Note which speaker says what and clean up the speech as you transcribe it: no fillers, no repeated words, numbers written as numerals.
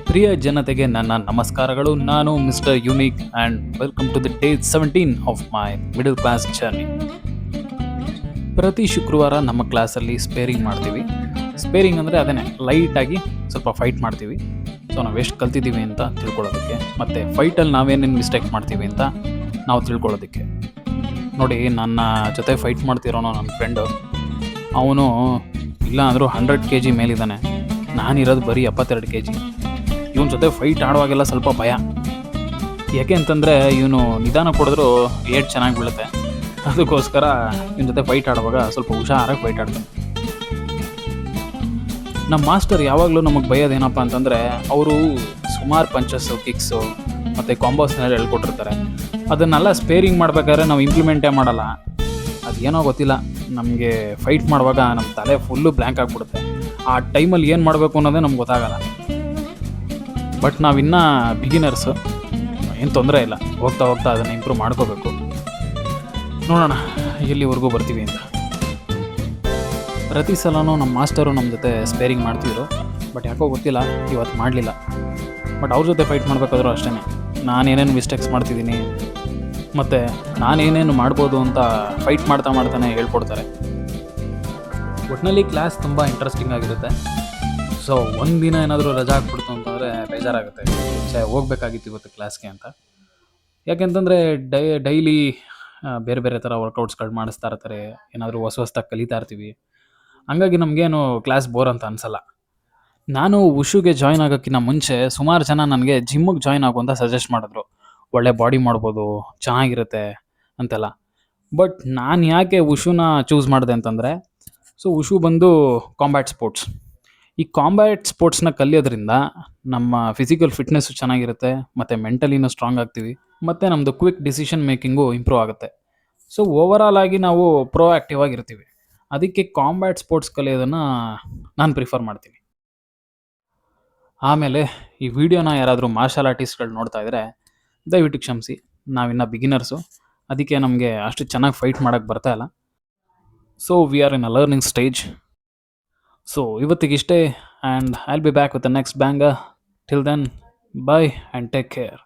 Speaker 1: ಪ್ರಿಯ ಜನತೆಗೆ ನನ್ನ ನಮಸ್ಕಾರಗಳು. ನಾನು mister Unique and welcome to the day 17 of my middle class journey. ಪ್ರತಿ ಶುಕ್ರವಾರ ನಮ್ಮ ಕ್ಲಾಸಲ್ಲಿ ಸ್ಪೇರಿಂಗ್ ಮಾಡ್ತೀವಿ. ಸ್ಪೇರಿಂಗ್ ಅಂದರೆ ಅದೇ ಲೈಟಾಗಿ ಸ್ವಲ್ಪ ಫೈಟ್ ಮಾಡ್ತೀವಿ. ಸೊ ನಾವು ಎಷ್ಟು ಕಲ್ತಿದ್ದೀವಿ ಅಂತ ತಿಳ್ಕೊಳ್ಳೋದಕ್ಕೆ, ಮತ್ತು ಫೈಟಲ್ಲಿ ನಾವೇನೇನು ಮಿಸ್ಟೇಕ್ ಮಾಡ್ತೀವಿ ಅಂತ ನಾವು ತಿಳ್ಕೊಳ್ಳೋದಕ್ಕೆ. ನೋಡಿ, ನನ್ನ ಜೊತೆ ಫೈಟ್ ಮಾಡ್ತಿರೋನು ನನ್ನ ಫ್ರೆಂಡು, ಅವನು ಇಲ್ಲ ಅಂದರೂ 100 kg ಮೇಲಿದ್ದಾನೆ. ನಾನಿರೋದು ಬರೀ 72 kg. ಇವನ ಜೊತೆ ಫೈಟ್ ಆಡುವಾಗೆಲ್ಲ ಸ್ವಲ್ಪ ಭಯ. ಯಾಕೆ ಅಂತಂದರೆ ಇವನು ನಿಧಾನ ಕೊಡಿದ್ರೂ ಏಟ್ ಚೆನ್ನಾಗಿ ಬೀಳುತ್ತೆ. ಅದಕ್ಕೋಸ್ಕರ ಇವನ ಜೊತೆ ಫೈಟ್ ಆಡುವಾಗ ಸ್ವಲ್ಪ ಹುಷಾರಾಗಿ ಫೈಟ್ ಆಡ್ತಾನೆ. ನಮ್ಮ ಮಾಸ್ಟರ್ ಯಾವಾಗಲೂ ನಮಗೆ ಬೈಯೋದೇನಪ್ಪ ಅಂತಂದರೆ, ಅವರು ಸುಮಾರು ಪಂಚಸ್ಸು, ಕಿಕ್ಸು ಮತ್ತು ಕಾಂಬೋಸ್ನೆಲ್ಲ ಹೇಳ್ಕೊಟ್ಟಿರ್ತಾರೆ. ಅದನ್ನೆಲ್ಲ ಸ್ಪೇರಿಂಗ್ ಮಾಡ್ಬೇಕಾದ್ರೆ ನಾವು ಇಂಪ್ಲಿಮೆಂಟೇ ಮಾಡಲ್ಲ. ಅದೇನೋ ಗೊತ್ತಿಲ್ಲ, ನಮಗೆ ಫೈಟ್ ಮಾಡುವಾಗ ನಮ್ಮ ತಲೆ ಫುಲ್ಲು ಬ್ಲ್ಯಾಂಕ್ ಆಗಿಬಿಡುತ್ತೆ. ಆ ಟೈಮಲ್ಲಿ ಏನು ಮಾಡಬೇಕು ಅನ್ನೋದೇ ನಮ್ಗೆ ಗೊತ್ತಾಗಲ್ಲ. ಬಟ್ ನಾವಿನ್ನೂ ಬಿಗಿನರ್ಸು, ಏನು ತೊಂದರೆ ಇಲ್ಲ. ಹೋಗ್ತಾ ಹೋಗ್ತಾ ಅದನ್ನು ಇಂಪ್ರೂವ್ ಮಾಡ್ಕೋಬೇಕು. ನೋಡೋಣ ಎಲ್ಲಿವರೆಗೂ ಬರ್ತೀವಿ ಅಂತ. ಪ್ರತಿ ಸಲನೂ ನಮ್ಮ ಮಾಸ್ಟರು ನಮ್ಮ ಜೊತೆ ಸ್ಪೇರಿಂಗ್ ಮಾಡ್ತಿದ್ರು. ಬಟ್ ಯಾಕೋ ಗೊತ್ತಿಲ್ಲ, ಇವತ್ತು ಮಾಡಲಿಲ್ಲ. ಬಟ್ ಅವ್ರ ಜೊತೆ ಫೈಟ್ ಮಾಡಬೇಕಾದ್ರೂ ಅಷ್ಟೇ, ನಾನೇನೇನು ಮಿಸ್ಟೇಕ್ಸ್ ಮಾಡ್ತಿದ್ದೀನಿ ಮತ್ತು ನಾನೇನೇನು ಮಾಡ್ಬೋದು ಅಂತ ಫೈಟ್ ಮಾಡ್ತಾನೆ ಹೇಳ್ಕೊಡ್ತಾರೆ. ಒಟ್ಟಿನಲ್ಲಿ ಕ್ಲಾಸ್ ತುಂಬ ಇಂಟ್ರೆಸ್ಟಿಂಗ್ ಆಗಿರುತ್ತೆ. ಸೊ ಒಂದಿನ ಏನಾದರೂ ರಜಾ ಹಾಕ್ಬಿಡ್ತು ಅಂತಂದರೆ ಬೇಜಾರಾಗುತ್ತೆ. ಹೋಗ್ಬೇಕಾಗಿತ್ತು ಇವತ್ತು ಕ್ಲಾಸ್ಗೆ ಅಂತ. ಯಾಕೆಂತಂದರೆ ಡೈಲಿ ಬೇರೆ ಬೇರೆ ಥರ ವರ್ಕೌಟ್ಸ್ಗಳು ಮಾಡಿಸ್ತಾ ಇರ್ತಾರೆ, ಏನಾದರೂ ಹೊಸದಾಗಿ ಕಲಿತಾ ಇರ್ತೀವಿ. ಹಂಗಾಗಿ ನಮಗೇನು ಕ್ಲಾಸ್ ಬೋರ್ ಅಂತ ಅನಿಸಲ್ಲ. ನಾನು ಉಷುಗೆ ಜಾಯ್ನ್ ಆಗೋಕ್ಕಿಂತ ಮುಂಚೆ ಸುಮಾರು ಜನ ನನಗೆ ಜಿಮ್ಮಿಗೆ ಜಾಯ್ನ್ ಆಗು ಅಂತ ಸಜೆಸ್ಟ್ ಮಾಡಿದ್ರು. ಒಳ್ಳೆ ಬಾಡಿ ಮಾಡ್ಬೋದು, ಚೆನ್ನಾಗಿರುತ್ತೆ ಅಂತೆಲ್ಲ. ಬಟ್ ನಾನು ಯಾಕೆ ಉಷುನ ಚೂಸ್ ಮಾಡಿದೆ ಅಂತಂದರೆ, ಸೊ ಉಷು ಬಂದು ಕಾಂಬ್ಯಾಟ್ ಸ್ಪೋರ್ಟ್ಸ್. ಈ ಕಾಂಬ್ಯಾಟ್ ಸ್ಪೋರ್ಟ್ಸ್ನ ಕಲಿಯೋದ್ರಿಂದ ನಮ್ಮ ಫಿಸಿಕಲ್ ಫಿಟ್ನೆಸ್ಸು ಚೆನ್ನಾಗಿರುತ್ತೆ, ಮತ್ತು ಮೆಂಟಲಿನೂ ಸ್ಟ್ರಾಂಗ್ ಆಗ್ತೀವಿ, ಮತ್ತು ನಮ್ಮದು ಕ್ವಿಕ್ ಡಿಸಿಷನ್ ಮೇಕಿಂಗು ಇಂಪ್ರೂವ್ ಆಗುತ್ತೆ. ಸೊ ಓವರಾಲ್ ಆಗಿ ನಾವು ಪ್ರೋ ಆ್ಯಕ್ಟಿವ್ ಆಗಿರ್ತೀವಿ. ಅದಕ್ಕೆ ಕಾಂಬ್ಯಾಟ್ ಸ್ಪೋರ್ಟ್ಸ್ ಕಲಿಯೋದನ್ನು ನಾನು ಪ್ರಿಫರ್ ಮಾಡ್ತೀನಿ. ಆಮೇಲೆ ಈ ವಿಡಿಯೋನ ಯಾರಾದರೂ ಮಾರ್ಷಲ್ ಆರ್ಟಿಸ್ಟ್ಗಳು ನೋಡ್ತಾ ಇದ್ದರೆ ದಯವಿಟ್ಟು ಕ್ಷಮಿಸಿ, ನಾವಿನ್ನು ಬಿಗಿನರ್ಸು. ಅದಕ್ಕೆ ನಮಗೆ ಅಷ್ಟು ಚೆನ್ನಾಗಿ ಫೈಟ್ ಮಾಡೋಕ್ಕೆ ಬರ್ತಾ ಇಲ್ಲ. So we are in a learning stage. So ಇವತ್ತಿಗಿಷ್ಟೇ, and I will be back with the next banger. Till then, bye and take care.